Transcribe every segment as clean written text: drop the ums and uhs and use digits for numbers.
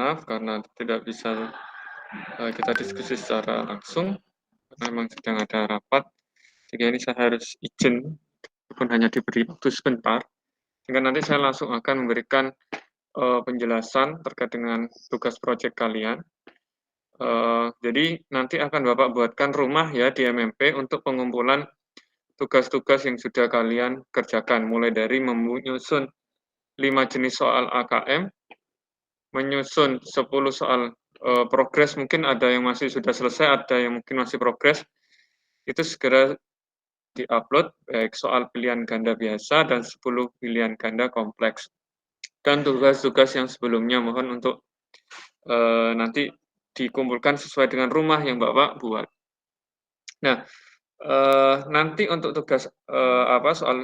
maaf karena tidak bisa kita diskusi secara langsung, memang sedang ada rapat, sehingga ini saya harus izin, walaupun hanya diberi waktu sebentar, sehingga nanti saya langsung akan memberikan penjelasan terkait dengan tugas proyek kalian. Jadi nanti akan Bapak buatkan rumah ya di MMP untuk pengumpulan tugas-tugas yang sudah kalian kerjakan, mulai dari menyusun 5 jenis soal AKM, menyusun 10 soal progres, mungkin ada yang masih sudah selesai, ada yang mungkin masih progres, itu segera diupload, baik soal pilihan ganda biasa dan 10 pilihan ganda kompleks. Dan tugas-tugas yang sebelumnya mohon untuk nanti dikumpulkan sesuai dengan rumah yang Bapak buat. Nah, nanti untuk tugas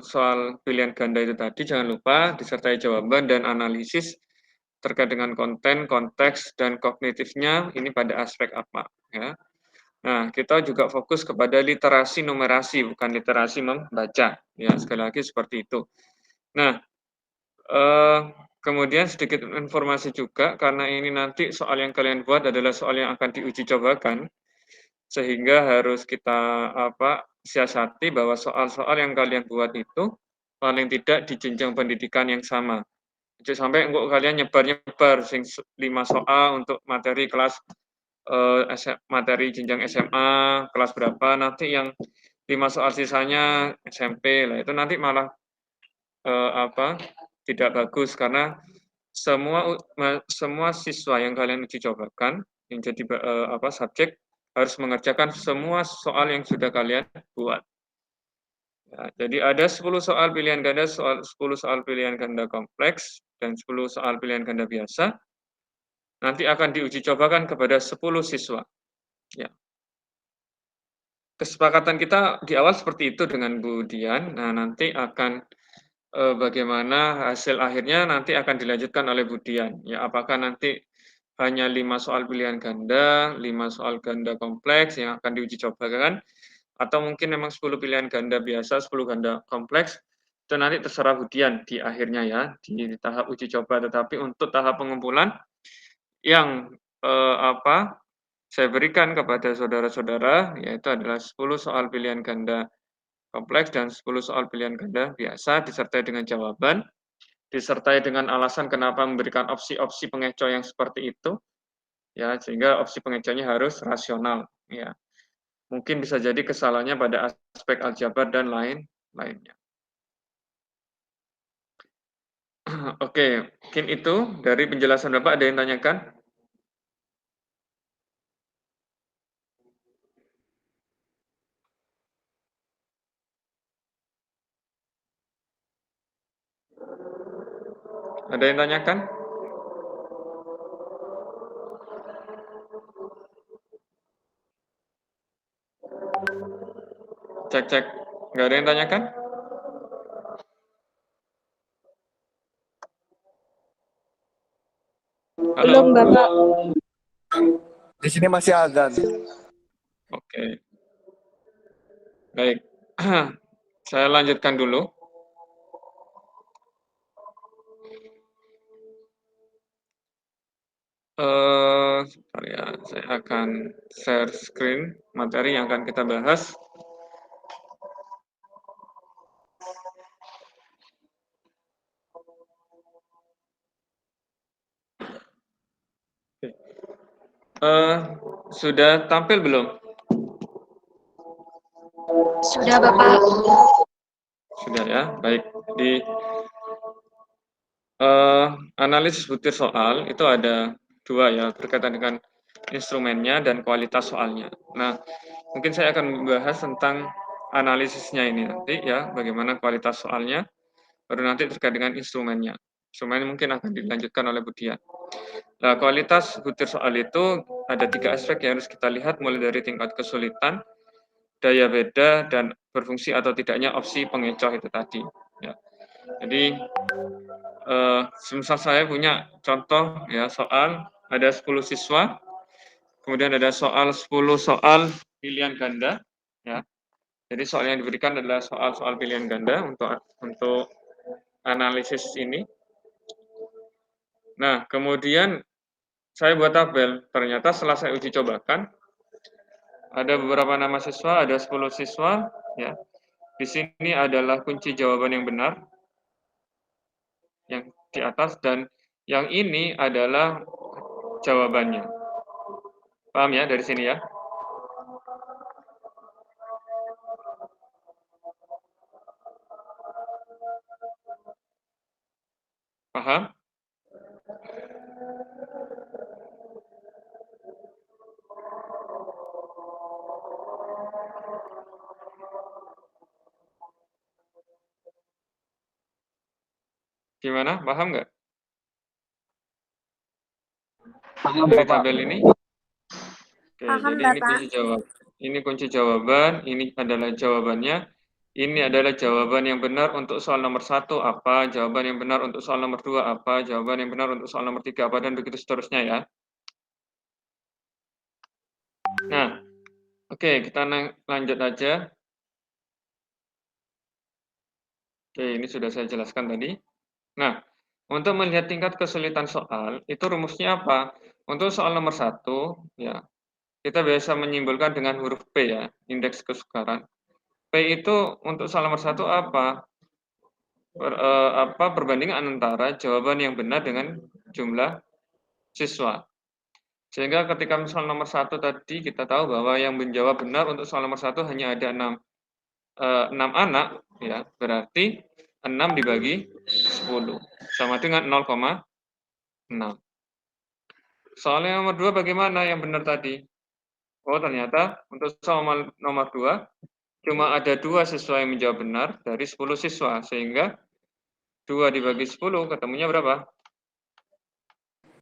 soal pilihan ganda itu tadi jangan lupa disertai jawaban dan analisis terkait dengan konten, konteks, dan kognitifnya ini pada aspek apa ya. Nah, kita juga fokus kepada literasi numerasi, bukan literasi membaca ya, sekali lagi seperti itu. Nah, kemudian sedikit informasi juga, karena ini nanti soal yang kalian buat adalah soal yang akan diuji cobakan, sehingga harus kita siasati bahwa soal-soal yang kalian buat itu paling tidak di jenjang pendidikan yang sama. Jangan sampai kok kalian nyebar-nyebar 5 soal untuk materi kelas materi jenjang SMA kelas berapa, nanti yang 5 soal sisanya SMP lah, itu nanti malah tidak bagus, karena semua siswa yang kalian uji cobakan yang jadi subjek harus mengerjakan semua soal yang sudah kalian buat. Ya, jadi ada 10 soal pilihan ganda, 10 soal pilihan ganda kompleks, dan 10 soal pilihan ganda biasa. Nanti akan diuji cobakan kepada 10 siswa. Ya. Kesepakatan kita di awal seperti itu dengan Bu Dian. Nah, nanti akan bagaimana hasil akhirnya nanti akan dilanjutkan oleh Bu Dian. Ya, apakah nanti hanya 5 soal pilihan ganda, 5 soal ganda kompleks yang akan diuji cobakan, atau mungkin memang 10 pilihan ganda biasa, 10 ganda kompleks, itu nanti terserah Bu Dian di akhirnya ya, di tahap uji coba. Tetapi untuk tahap pengumpulan yang saya berikan kepada saudara-saudara, yaitu adalah 10 soal pilihan ganda kompleks dan 10 soal pilihan ganda biasa, disertai dengan jawaban, disertai dengan alasan kenapa memberikan opsi-opsi pengecoh yang seperti itu, ya, sehingga opsi pengecohnya harus rasional, ya. Mungkin bisa jadi kesalahannya pada aspek aljabar dan lainnya. Oke, mungkin itu dari penjelasan Bapak. Ada yang tanyakan? Ada yang tanyakan? Cek. Nggak ada yang tanyakan? Halo? Belum, Bapak. Di sini masih azan. Oke. Baik. Saya lanjutkan dulu. Sebentar ya, saya akan share screen materi yang akan kita bahas. Sudah tampil belum? Sudah, Bapak. Sudah ya, baik. Di analisis butir soal itu ada 2 ya, berkaitan dengan instrumennya dan kualitas soalnya. Nah, mungkin saya akan membahas tentang analisisnya ini nanti ya, bagaimana kualitas soalnya, baru nanti terkait dengan instrumennya. Instrumen mungkin akan dilanjutkan oleh Bu Dian. Nah, kualitas butir soal itu ada 3 aspek yang harus kita lihat, mulai dari tingkat kesulitan, daya beda, dan berfungsi atau tidaknya opsi pengecoh itu tadi. Ya. Jadi, semisal saya punya contoh ya soal, ada 10 siswa, kemudian ada 10 soal pilihan ganda, ya. Jadi soal yang diberikan adalah soal-soal pilihan ganda untuk analisis ini. Nah, kemudian saya buat tabel. Ternyata setelah saya uji cobakan, ada beberapa nama siswa, ada 10 siswa, ya. Di sini adalah kunci jawaban yang benar, yang di atas, dan yang ini adalah jawabannya. Paham ya dari sini ya? Paham? Gimana? Paham nggak? Paham, Dari Bapak. tabel ini? Oke, Paham, jadi ini Bapak. kunci jawab. Ini kunci jawaban, ini adalah jawabannya. Ini adalah jawaban yang benar untuk soal nomor 1 apa, jawaban yang benar untuk soal nomor 2 apa, jawaban yang benar untuk soal nomor 3 apa, dan begitu seterusnya ya. Nah, oke, kita lanjut aja. Oke, ini sudah saya jelaskan tadi. Nah, untuk melihat tingkat kesulitan soal, itu rumusnya apa? Untuk soal nomor 1, ya, kita biasa menyimpulkan dengan huruf P ya, indeks kesukaran. P itu untuk soal nomor 1 apa? Perbandingan antara jawaban yang benar dengan jumlah siswa. Sehingga ketika misal nomor 1 tadi kita tahu bahwa yang menjawab benar untuk soal nomor 1 hanya ada 6 anak, ya, berarti 6 dibagi 10 sama dengan 0,6. Soal yang nomor 2 bagaimana yang benar tadi? Oh, ternyata untuk soal nomor 2 cuma ada 2 siswa yang menjawab benar dari 10 siswa, sehingga 2 dibagi 10 ketemunya berapa?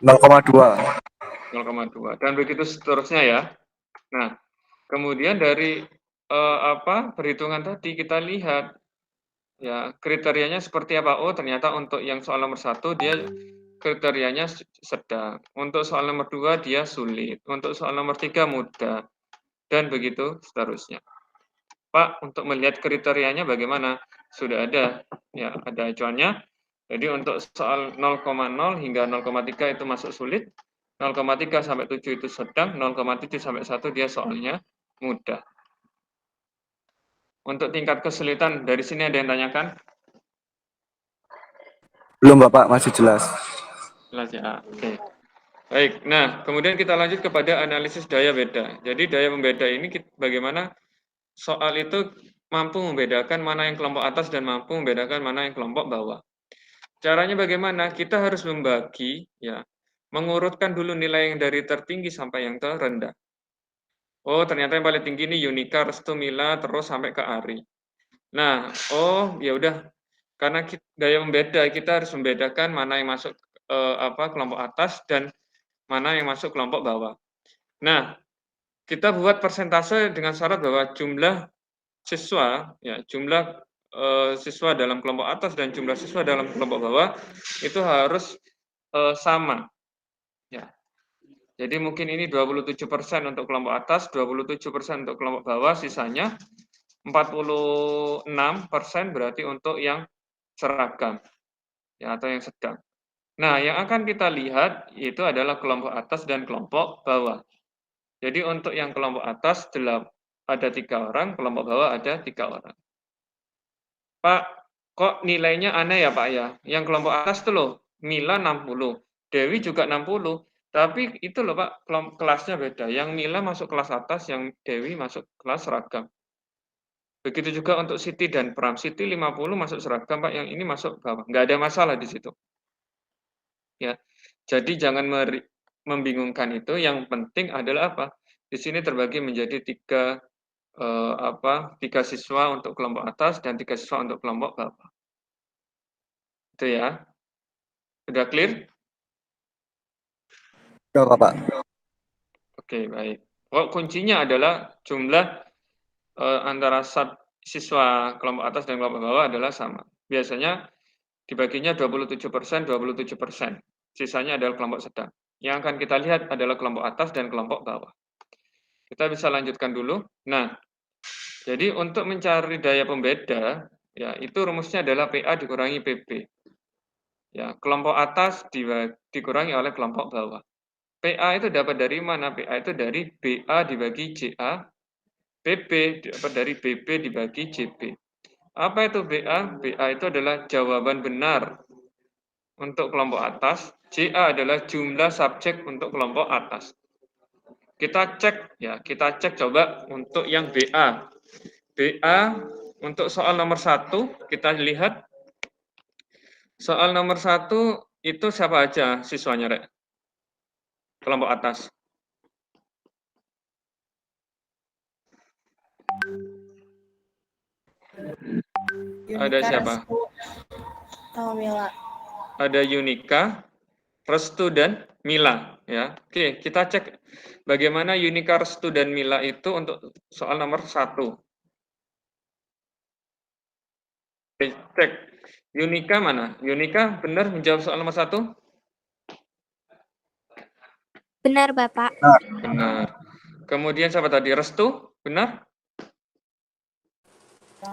0,2. 0,2 dan begitu seterusnya ya. Nah, kemudian dari perhitungan tadi kita lihat ya kriterianya seperti apa. Oh, ternyata untuk yang soal nomor 1 dia kriterianya sedang. Untuk soal nomor 2 dia sulit. Untuk soal nomor 3 mudah dan begitu seterusnya. Pak, untuk melihat kriterianya bagaimana? Sudah ada ya, ada acuannya. Jadi untuk soal 0,0 hingga 0,3 itu masuk sulit, 0,3 sampai 7 itu sedang, 0,7 sampai 1 dia soalnya mudah. Untuk tingkat kesulitan, dari sini ada yang tanyakan? Belum, Bapak, masih jelas. Jelas ya, oke. Baik, nah kemudian kita lanjut kepada analisis daya beda. Jadi daya pembeda ini bagaimana soal itu mampu membedakan mana yang kelompok atas dan mampu membedakan mana yang kelompok bawah. Caranya bagaimana? Kita harus membagi, ya, mengurutkan dulu nilai yang dari tertinggi sampai yang terendah. Oh, ternyata yang paling tinggi ini Yunika, Restu, Mila, terus sampai ke Ari. Nah, oh ya udah, karena gaya membeda, kita harus membedakan mana yang masuk kelompok atas dan mana yang masuk kelompok bawah. Nah, kita buat persentase dengan syarat bahwa jumlah siswa, ya, jumlah siswa dalam kelompok atas dan jumlah siswa dalam kelompok bawah itu harus sama. Ya. Jadi mungkin ini 27% untuk kelompok atas, 27% untuk kelompok bawah, sisanya 46% berarti untuk yang seragam, ya, atau yang sedang. Nah, yang akan kita lihat itu adalah kelompok atas dan kelompok bawah. Jadi untuk yang kelompok atas ada 3 orang, kelompok bawah ada 3 orang. Pak, kok nilainya aneh ya Pak ya? Yang kelompok atas tuh loh, Mila 60, Dewi juga 60, tapi itu loh Pak, kelasnya beda. Yang Mila masuk kelas atas, yang Dewi masuk kelas seragam. Begitu juga untuk Siti dan Pram. Siti 50 masuk seragam Pak, yang ini masuk bawah. Nggak ada masalah di situ. Ya, jadi jangan membingungkan itu. Yang penting adalah apa? Di sini terbagi menjadi 3 siswa untuk kelompok atas dan 3 siswa untuk kelompok bawah. Itu ya. Sudah clear? Ya, Bapak. Oke, baik. Kuncinya adalah jumlah antara siswa kelompok atas dan kelompok bawah adalah sama. Biasanya dibaginya 27%, 27%. Sisanya adalah kelompok sedang. Yang akan kita lihat adalah kelompok atas dan kelompok bawah. Kita bisa lanjutkan dulu. Nah, jadi untuk mencari daya pembeda, ya itu rumusnya adalah PA dikurangi PB. Ya, kelompok atas dikurangi oleh kelompok bawah. PA itu dapat dari mana? PA itu dari BA dibagi JA, BB dapat dari BB dibagi JB. Apa itu BA? BA itu adalah jawaban benar untuk kelompok atas, JA adalah jumlah subjek untuk kelompok atas. Kita cek coba untuk yang BA. BA untuk soal nomor 1, kita lihat soal nomor 1 itu siapa aja siswanya, Rek? Kelompok atas. Ada siapa? Mila. Ada Yunika, Restu, dan Mila. Ya, oke, kita cek bagaimana Yunika, Restu, dan Mila itu untuk soal nomor 1. Oke, cek. Yunika mana? Yunika benar menjawab soal nomor 1? Benar, Bapak. Benar. Kemudian siapa tadi? Restu? Benar?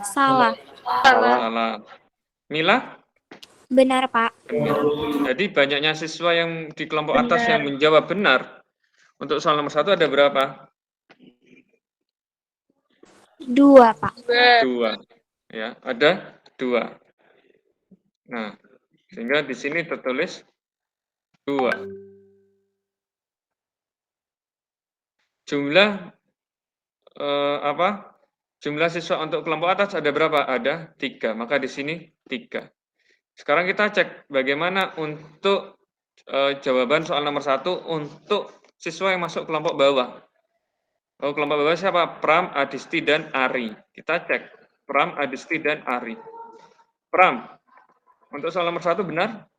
Salah. Salah. Mila? Benar, Pak. Benar. Jadi banyaknya siswa yang di kelompok atas yang menjawab benar. Untuk soal nomor 1 ada berapa? 2, Pak. 2. Ya, ada 2. Nah, sehingga di sini tertulis 2. Jumlah Jumlah siswa untuk kelompok atas ada berapa? Ada 3. Maka di sini 3. Sekarang kita cek bagaimana untuk jawaban soal nomor 1 untuk siswa yang masuk kelompok bawah. Oh, kelompok bawah siapa? Pram, Adisti, dan Ari. Kita cek. Pram, Adisti, dan Ari. Pram, untuk soal nomor 1 benar?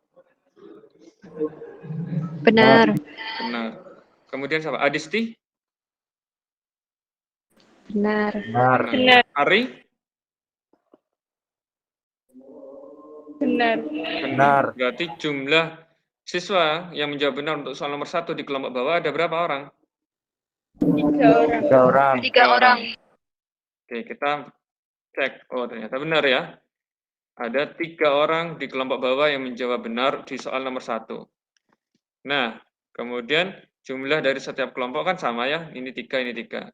Benar. Benar. Kemudian siapa? Adisti? Benar. Benar. Ari? Benar. Berarti jumlah siswa yang menjawab benar untuk soal nomor 1 di kelompok bawah ada berapa orang? 3 orang. 3 orang. Oke, kita cek. Oh, ternyata benar ya. Ada 3 orang di kelompok bawah yang menjawab benar di soal nomor 1. Nah, kemudian jumlah dari setiap kelompok kan sama ya. Ini 3, ini 3.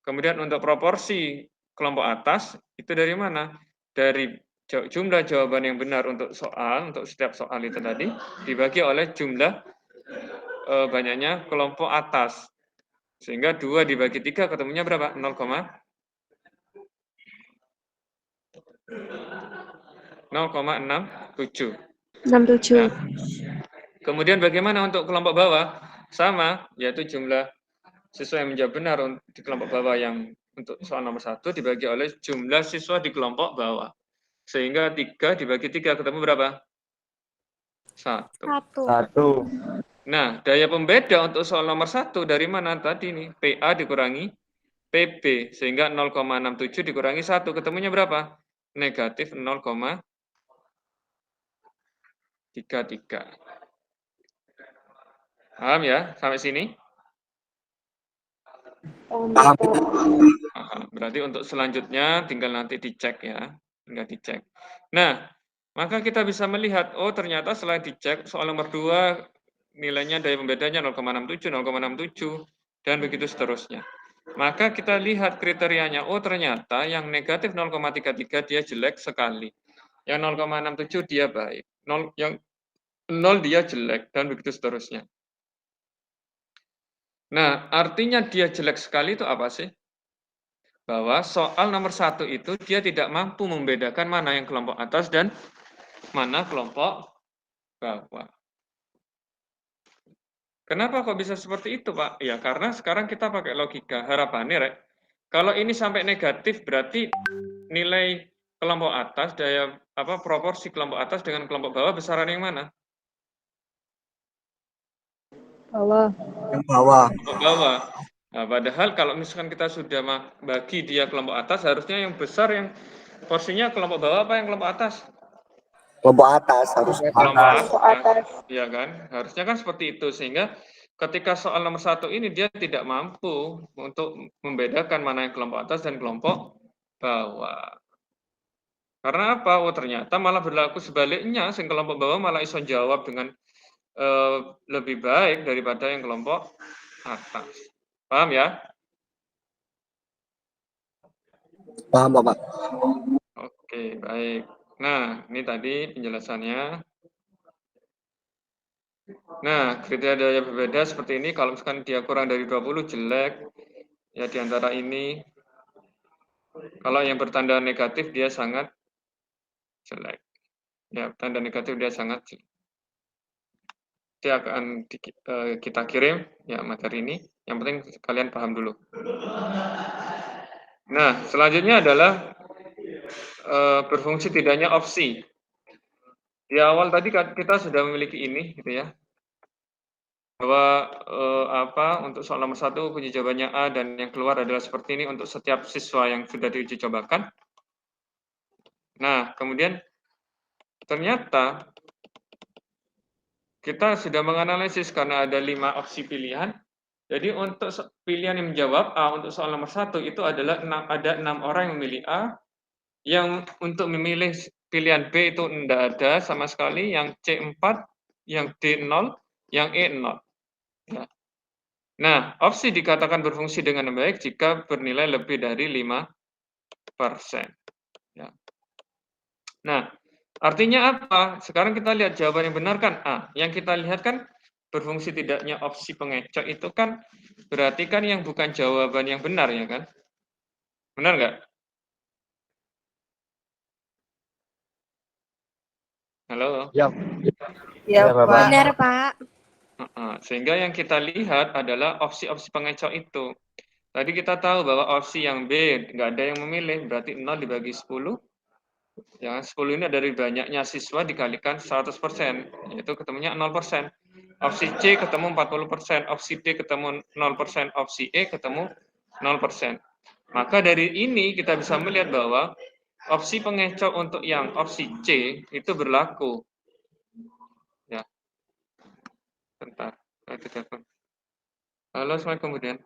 Kemudian untuk proporsi kelompok atas, itu dari mana? Dari jumlah jawaban yang benar untuk setiap soal itu tadi, dibagi oleh jumlah banyaknya kelompok atas. Sehingga 2 dibagi 3 ketemunya berapa? 0,67. 67. Nah, kemudian bagaimana untuk kelompok bawah? Sama, yaitu jumlah siswa yang menjawab benar di kelompok bawah yang untuk soal nomor 1 dibagi oleh jumlah siswa di kelompok bawah. Sehingga 3 dibagi 3 ketemu berapa? 1. 1. Nah, daya pembeda untuk soal nomor 1 dari mana tadi nih? PA dikurangi PB. Sehingga 0,67 dikurangi 1. Ketemunya berapa? Negatif 0,33. Paham ya sampai sini? Paham. Berarti untuk selanjutnya tinggal nanti dicek ya. Tinggal dicek. Nah, maka kita bisa melihat, oh ternyata setelah dicek soal nomor 2 nilainya daya pembedanya 0,67, 0,67, dan begitu seterusnya. Maka kita lihat kriterianya, oh ternyata yang negatif 0,33 dia jelek sekali. Yang 0,67 dia baik. Yang 0 dia jelek, dan begitu seterusnya. Nah, artinya dia jelek sekali itu apa sih? Bahwa soal nomor 1 itu dia tidak mampu membedakan mana yang kelompok atas dan mana kelompok bawah. Kenapa kok bisa seperti itu, Pak? Ya, karena sekarang kita pakai logika. Harapannya, Rek, kalau ini sampai negatif, berarti nilai kelompok atas, proporsi kelompok atas dengan kelompok bawah besaran yang mana? Bawah. Yang bawah. Kelompok bawah. Nah, padahal kalau misalkan kita sudah bagi dia kelompok atas, harusnya yang besar yang porsinya kelompok bawah apa yang kelompok atas? Kelompok atas harus Kelompok atas. Iya kan? Harusnya kan seperti itu. Sehingga ketika soal nomor 1 ini dia tidak mampu untuk membedakan mana yang kelompok atas dan kelompok bawah. Karena apa? Oh ternyata malah berlaku sebaliknya, sing kelompok bawah malah iso jawab dengan lebih baik daripada yang kelompok atas. Paham ya? Paham, Bapak. Oke, baik. Nah, ini tadi penjelasannya. Nah, kriteria berbeda seperti ini, kalau misalkan dia kurang dari 20 jelek, ya di antara ini. Kalau yang bertanda negatif dia sangat jelek. Ya, tanda negatif dia sangat jelek. Dia akan kita kirim ya materi ini. Yang penting kalian paham dulu. Nah, selanjutnya adalah berfungsi tidaknya opsi. Di awal tadi kita sudah memiliki ini, gitu ya, bahwa untuk soal nomor 1 kunci jawabannya A dan yang keluar adalah seperti ini untuk setiap siswa yang sudah diuji cobakan. Nah, kemudian ternyata kita sudah menganalisis karena ada 5 opsi pilihan. Jadi untuk pilihan yang menjawab A untuk soal nomor 1 itu adalah ada 6 orang yang memilih A. Yang untuk memilih pilihan B itu tidak ada sama sekali, yang C 4, yang D 0, yang E 0. Ya. Nah, opsi dikatakan berfungsi dengan baik jika bernilai lebih dari 5%. Ya. Nah, artinya apa? Sekarang kita lihat jawaban yang benar kan A. Yang kita lihat kan berfungsi tidaknya opsi pengecoh itu kan berarti kan yang bukan jawaban yang benar, ya kan? Benar nggak? Halo? Ya, Ya, Bapak. Benar, Pak. Sehingga yang kita lihat adalah opsi-opsi pengecoh itu. Tadi kita tahu bahwa opsi yang B nggak ada yang memilih, berarti 0 dibagi 10. Ya, 10 ini dari banyaknya siswa dikalikan 100%, yaitu ketemunya 0%. Opsi C ketemu 40%, opsi D ketemu 0%, opsi E ketemu 0%. Maka dari ini kita bisa melihat bahwa opsi pengecoh untuk yang opsi C itu berlaku. Ya, bentar. Itu telepon. Halo, Assalamualaikum kemudian.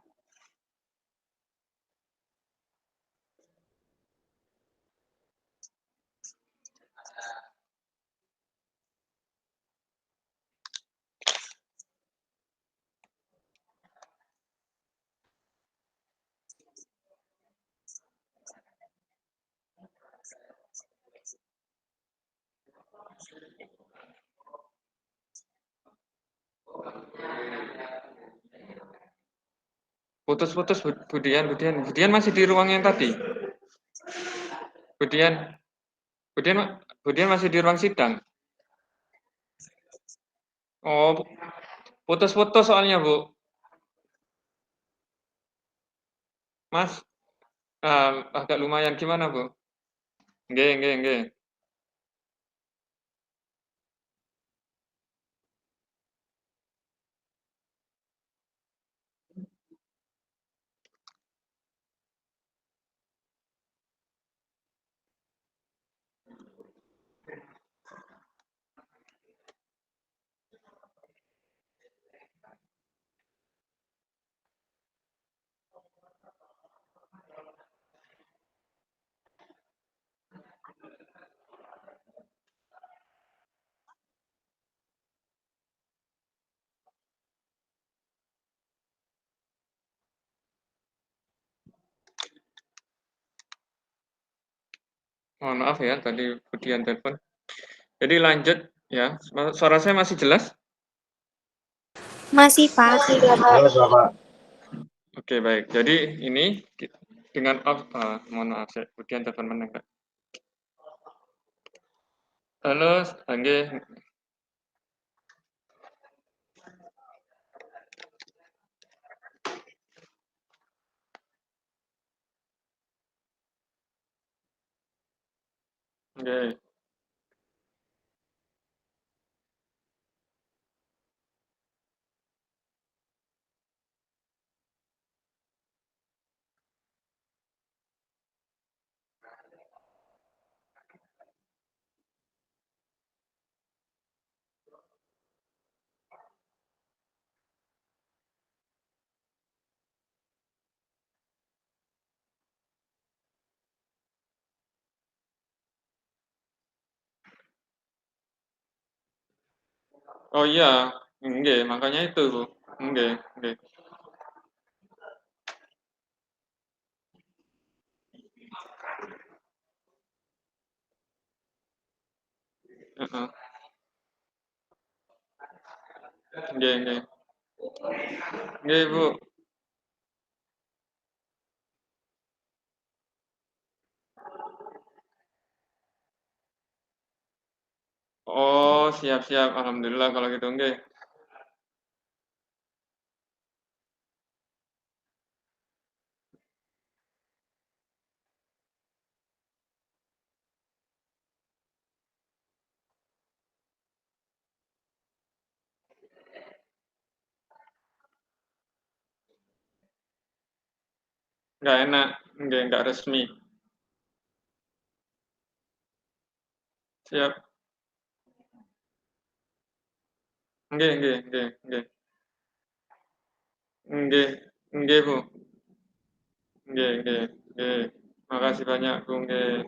Putus-putus Budian masih di ruang yang tadi. Budian, Budian masih di ruang sidang. Oh, putus-putus soalnya, Bu. Mas, agak lumayan gimana, Bu? Nggih, nggih, nggih. Mohon maaf ya, tadi Budian telepon. Jadi lanjut ya. Suara saya masih jelas? Masih, Pak. Jelas, Bapak. Oke, baik. Jadi ini dengan mohon maaf, saya Budian telepon mana enggak? Halo, nggih. Nggih. Oh iya, Nggih, makanya itu. Nggih, nggih. Heeh. Nggih, nggih. Nggih, Bu. Oh, siap siap. Alhamdulillah kalau gitu, nggih. Nggak enak. Nggih, nggak resmi. Siap. Nggih, nggih, nggih, nggih. Nggih, nggih, Bu. Nggih, nggih, nggih. Makasih banyak, Bu, nggih.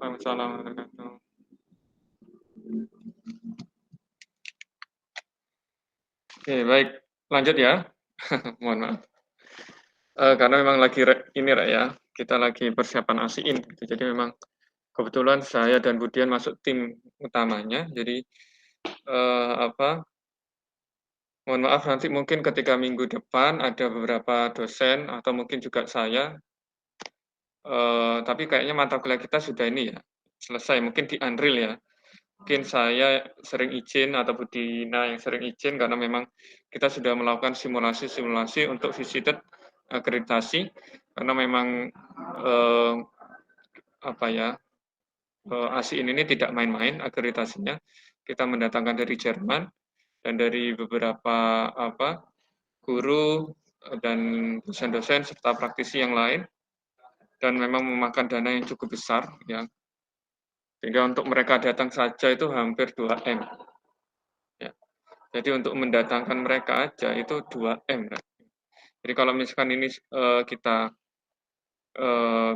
Waalaikumsalam warahmatullahi wabarakatuh. Oke, baik. Lanjut ya. Mohon maaf. Karena memang lagi ini Rek ya, kita lagi persiapan ASIIN gitu. Jadi memang kebetulan saya dan Budian masuk tim utamanya. Jadi apa? Mohon maaf nanti mungkin ketika minggu depan ada beberapa dosen atau mungkin juga saya. Tapi kayaknya mata kuliah kita sudah ini ya selesai. Mungkin di Unreal ya. Mungkin saya sering izin atau Budina yang sering izin karena memang kita sudah melakukan simulasi-simulasi untuk visited akreditasi karena memang apa ya ASIIN ini tidak main-main akreditasinya. Kita mendatangkan dari Jerman dan dari beberapa guru dan dosen-dosen serta praktisi yang lain dan memang memakan dana yang cukup besar ya. Sehingga untuk mereka datang saja itu hampir 2M. Ya. Jadi untuk mendatangkan mereka aja itu 2M. Kan? Jadi kalau misalkan ini kita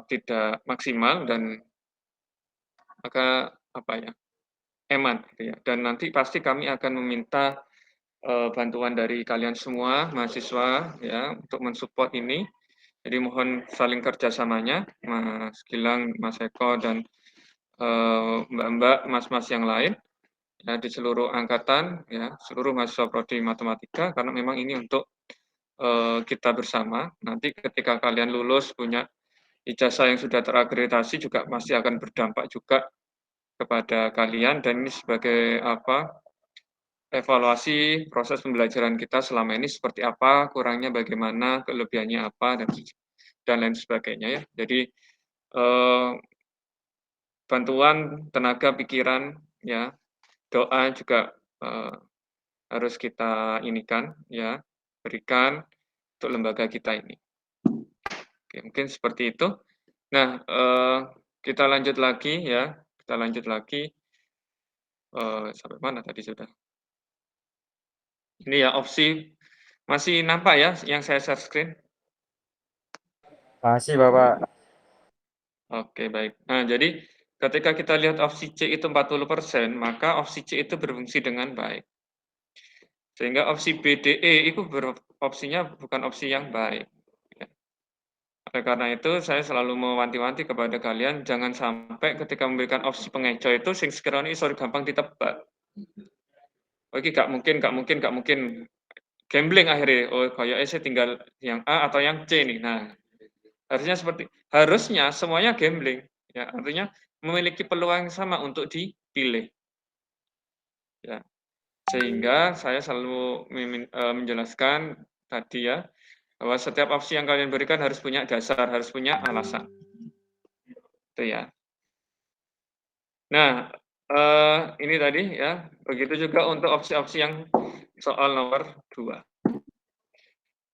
tidak maksimal dan maka apa ya eman gitu ya. Dan nanti pasti kami akan meminta bantuan dari kalian semua mahasiswa ya untuk mensupport ini. Jadi mohon saling kerjasamanya Mas Gilang, Mas Eko dan mbak-mbak, mas-mas yang lain ya di seluruh angkatan ya seluruh mahasiswa prodi matematika karena memang ini untuk kita bersama. Nanti ketika kalian lulus punya ijazah yang sudah terakreditasi juga pasti akan berdampak juga kepada kalian dan ini sebagai evaluasi proses pembelajaran kita selama ini seperti apa, kurangnya bagaimana, kelebihannya apa dan lain sebagainya ya. Jadi bantuan tenaga pikiran ya, doa juga harus kita ya, berikan untuk lembaga kita ini. Oke, mungkin seperti itu. Nah, kita lanjut lagi ya, kita lanjut lagi sampai mana tadi sudah? Ini ya opsi masih nampak ya yang saya share screen? Masih, Bapak. Oke, baik. Nah, jadi ketika kita lihat opsi C itu 40%, maka opsi C itu berfungsi dengan baik. Sehingga opsi B, D, E itu opsinya bukan opsi yang baik. Ya. Oleh karena itu, saya selalu mewanti-wanti kepada kalian, jangan sampai ketika memberikan opsi pengecoh itu, sing sekiranya sorry gampang ditebak. Oke, gak mungkin. Gambling akhirnya, oh kayaknya saya tinggal yang A atau yang C nih. Nah, harusnya semuanya gambling. Ya, artinya memiliki peluang yang sama untuk dipilih. Ya. Sehingga saya selalu menjelaskan tadi ya, bahwa setiap opsi yang kalian berikan harus punya dasar, harus punya alasan. Itu ya. Nah, ini tadi ya, begitu juga untuk opsi-opsi yang soal nomor 2.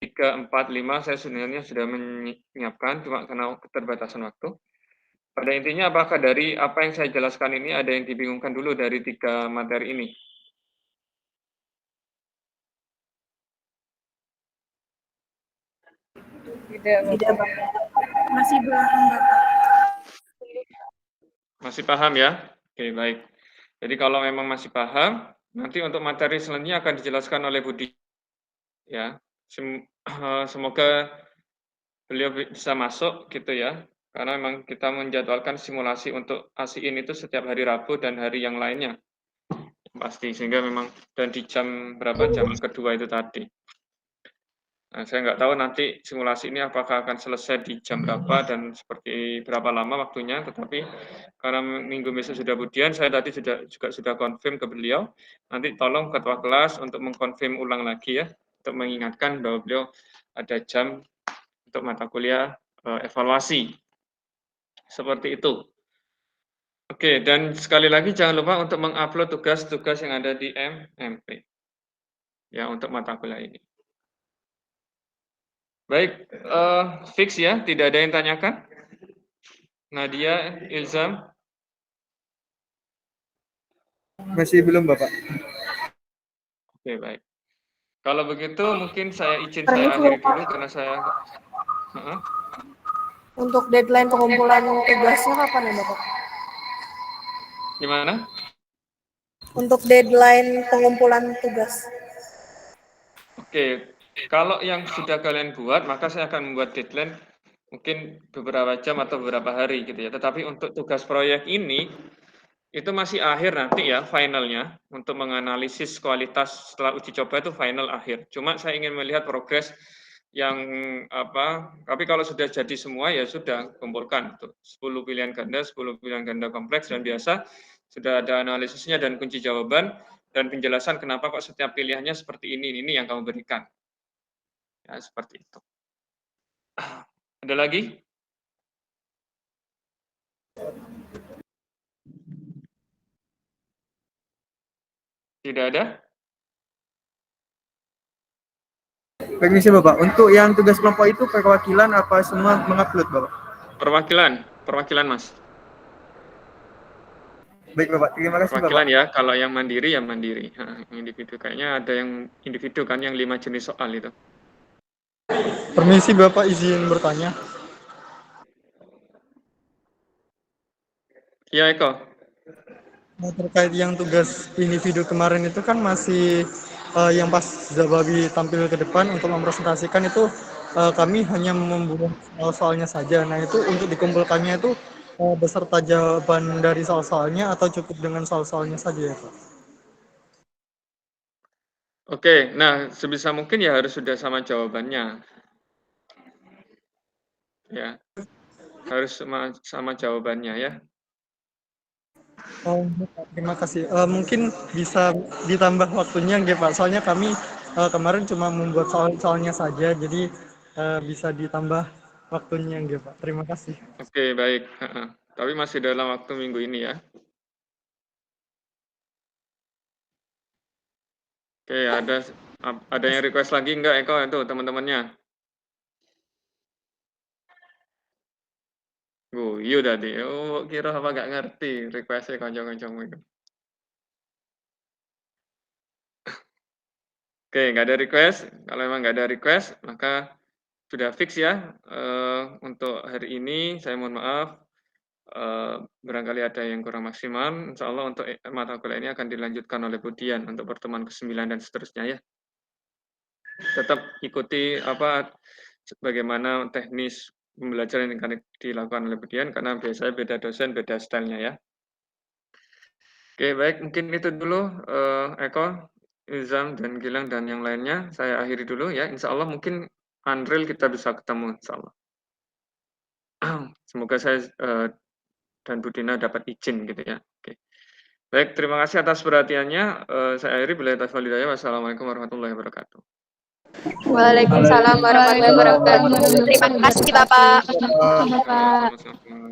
3, 4, 5 saya sebenarnya sudah menyiapkan, cuma karena keterbatasan waktu. Pada intinya apakah dari apa yang saya jelaskan ini ada yang dibingungkan dulu dari 3 materi ini? Tidak, Bapak. Masih belum, Bapak. Masih paham ya? Oke, baik. Jadi kalau memang masih paham, Nanti untuk materi selanjutnya akan dijelaskan oleh Budi. Ya, semoga beliau bisa masuk gitu ya. Karena memang kita menjadwalkan simulasi untuk ASIIN itu setiap hari Rabu dan hari yang lainnya. Pasti, sehingga memang dan di jam berapa, jam kedua itu tadi. Nah, saya nggak tahu nanti simulasi ini apakah akan selesai di jam berapa dan seperti berapa lama waktunya, tetapi karena minggu besok sudah Budian, saya tadi juga sudah konfirm ke beliau, nanti tolong ketua kelas untuk mengkonfirm ulang lagi ya, untuk mengingatkan bahwa beliau ada jam untuk mata kuliah evaluasi. Seperti itu. Oke, dan sekali lagi jangan lupa untuk mengupload tugas-tugas yang ada di MP. Ya, untuk mata kuliah ini. Baik, fix ya, tidak ada yang tanyakan? Nadia, Ilzam? Masih belum, Bapak. Oke, baik. Kalau begitu mungkin saya akhiri dulu karena saya... Untuk deadline pengumpulan tugasnya kapan ya, Bapak? Gimana? Untuk deadline pengumpulan tugas. Oke, kalau yang sudah kalian buat, maka saya akan membuat deadline mungkin beberapa jam atau beberapa hari gitu ya. Tetapi untuk tugas proyek ini, itu masih akhir nanti ya, finalnya. Untuk menganalisis kualitas setelah uji coba itu final akhir. Cuma saya ingin melihat progres yang tapi kalau sudah jadi semua ya sudah, kumpulkan. 10 pilihan ganda, 10 pilihan ganda kompleks, dan biasa sudah ada analisisnya dan kunci jawaban, dan penjelasan kenapa kok setiap pilihannya seperti ini yang kamu berikan. Ya, seperti itu. Ada lagi? Tidak ada? Permisi, Bapak. Untuk yang tugas kelompok itu perwakilan apa semua mengupload, Bapak? Perwakilan, Mas. Baik, Bapak. Terima kasih, Perwakilan Bapak. ya, kalau yang mandiri ya mandiri. Individu, kayaknya ada yang individu kan, yang 5 jenis soal itu. Permisi Bapak, izin bertanya. Iya, Eko. Terkait yang tugas individu kemarin itu kan masih yang pas Zababi tampil ke depan untuk mempresentasikan itu kami hanya membuat soal-soalnya saja. Nah itu untuk dikumpulkannya itu beserta jawaban dari soal-soalnya atau cukup dengan soal-soalnya saja ya Pak? Oke, nah sebisa mungkin ya harus sudah sama jawabannya. Ya, harus sama jawabannya ya. Oh, terima kasih. Mungkin bisa ditambah waktunya nggak Pak? Soalnya kami kemarin cuma membuat soal-soalnya saja, jadi bisa ditambah waktunya nggak Pak? Terima kasih. Oke, baik. Tapi masih dalam waktu minggu ini ya. Oke, ada yang request lagi enggak, Eko, itu teman-temannya? Guyu tadi. Oh, kira apa nggak ngerti request-nya kanca-kancamu itu. Oke, nggak ada request. Kalau memang nggak ada request, maka sudah fix ya. Untuk hari ini, saya mohon maaf. Barangkali ada yang kurang maksimal. Insya Allah untuk mata kuliah ini akan dilanjutkan oleh Budian untuk pertemuan ke-9 dan seterusnya ya. Tetap ikuti bagaimana teknis pembelajaran yang akan dilakukan oleh Budian, karena biasanya beda dosen, beda stylenya ya. Oke, baik. Mungkin itu dulu, Eko, Ilzam, dan Gilang, dan yang lainnya. Saya akhiri dulu ya. Insya Allah mungkin Unreal kita bisa ketemu, insya Allah. Semoga saya dan Budina dapat izin gitu ya. Oke. Baik, terima kasih atas perhatiannya. Saya akhiri. Billahi taufiq wal hidayah. Wassalamualaikum warahmatullahi wabarakatuh. Waalaikumsalam warahmatullahi wabarakatuh. Terima kasih Bapak. Sama-sama.